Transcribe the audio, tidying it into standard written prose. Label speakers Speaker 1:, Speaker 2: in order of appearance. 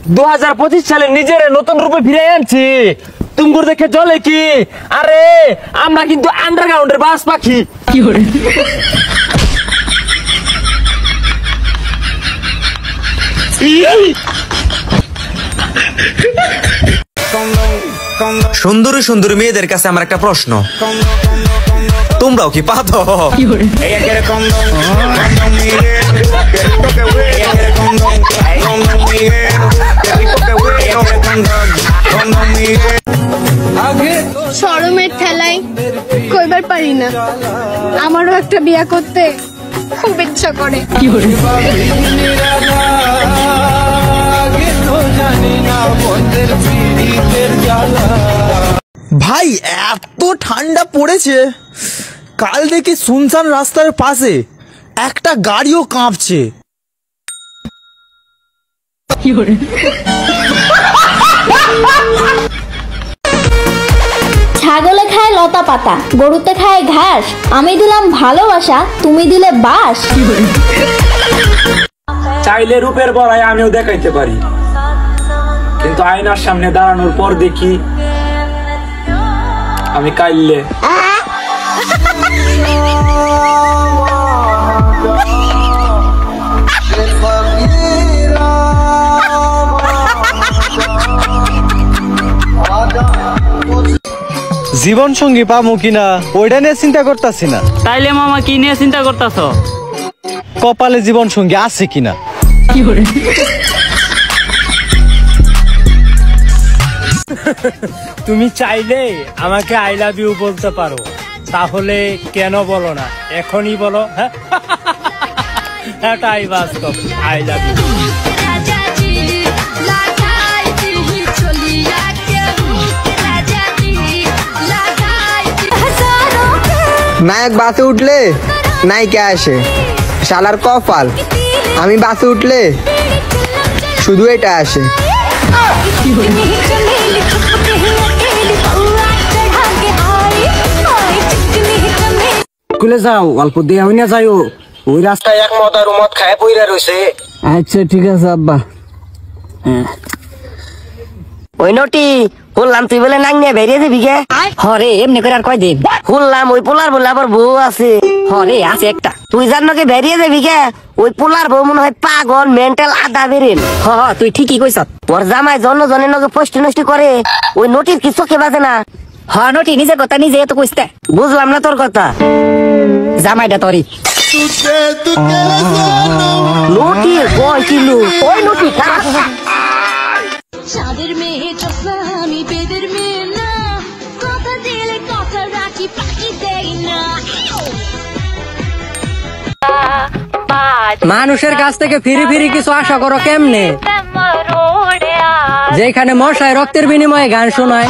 Speaker 1: 2025 সালে নিজের নতুন রূপে ফিরে আনছি। তুমগুর দেখে চলে কি? আরে আমরা কিন্তু আন্ডারগ্রাউন্ডের বাস পাখি। কি করে
Speaker 2: সুন্দরী সুন্দরী মেয়েদের কাছে আমার একটা প্রশ্ন, তোমরাও কি পাতো?
Speaker 3: শরমের ঠেলায় কইবার পারি না, আমারও একটা বিয়া করতে খুব ইচ্ছা করে।
Speaker 4: ভাই এত ঠান্ডা পড়েছে, কাল দেখি শুনশান রাস্তার পাশে একটা গাড়িও কাঁপছে।
Speaker 5: ছাগলে খায় লতা পাতা, গরুতে খায় ঘাস, আমি দিলাম ভালোবাসা, তুমি দিলে বাস।
Speaker 1: চাইলে রূপের বড়াই আমিও দেখাইতে পারি, কিন্তু আয়নার সামনে দাঁড়ানোর পর দেখি আমি কাইলে।
Speaker 4: জীবন সঙ্গী পামু কিনা ওইটা নিয়ে চিন্তা করতেছি না।
Speaker 6: তাইলে মামা কি নিয়ে চিন্তা করতেছ?
Speaker 4: কপালে জীবন সঙ্গী আছে কিনা।
Speaker 1: তুমি চাইলে আমাকে আই লাভ ইউ বলতে পারো, তাহলে কেন বলো না? এখনই বলো। এটাই বাস্তব, আই লাভ ইউ।
Speaker 7: নায়ক বাসে উঠলে নায়িকা আসে, শালার কপাল। আমি বাসে উঠলে শুধু এটা আসে।
Speaker 8: স্কুলে যাও, অল্প দেয়া হই না যাইও, ওই রাস্তায় এক মদার মদ খায় পইরা রইছে। আচ্ছা ঠিক আছে আব্বা।
Speaker 9: ওই নটি শুনলাম তুই বলে নাং নিয়ে বেরিয়ে যাবি গে? হরে এমনি করে আর কয় দিন শুনলাম ওই পোলার বলে আবার বউ আছে। হরে আছে একটা, তুই জান নাকি বেরিয়ে যাবি গে? ওই পোলার বউ মনে হয় পাগল, মেন্টাল, আধা বেরেন। হ তুই ঠিকই কইছ। ওর জামাই জনের নগে ফষ্টি নষ্টি করে, ওই নটির কি চোখে বাজে না? হ নটি নিজের কথা নিজে এত কইতে। বুঝলাম না তোর কথা। জামাইটা তোরই নটি কয় কিলো? ওই নটি
Speaker 3: চাঁদের মেয়ে চোখা, আমি বেদের মেয়ে না, কথা দিলে কথা রাখি, পাখি দেই না।
Speaker 8: মানুষের কাছ থেকে ফিরি ফিরি কিছু আশা করো কেমনে, যেখানে মশায় রক্তের বিনিময়ে গান শোনায়।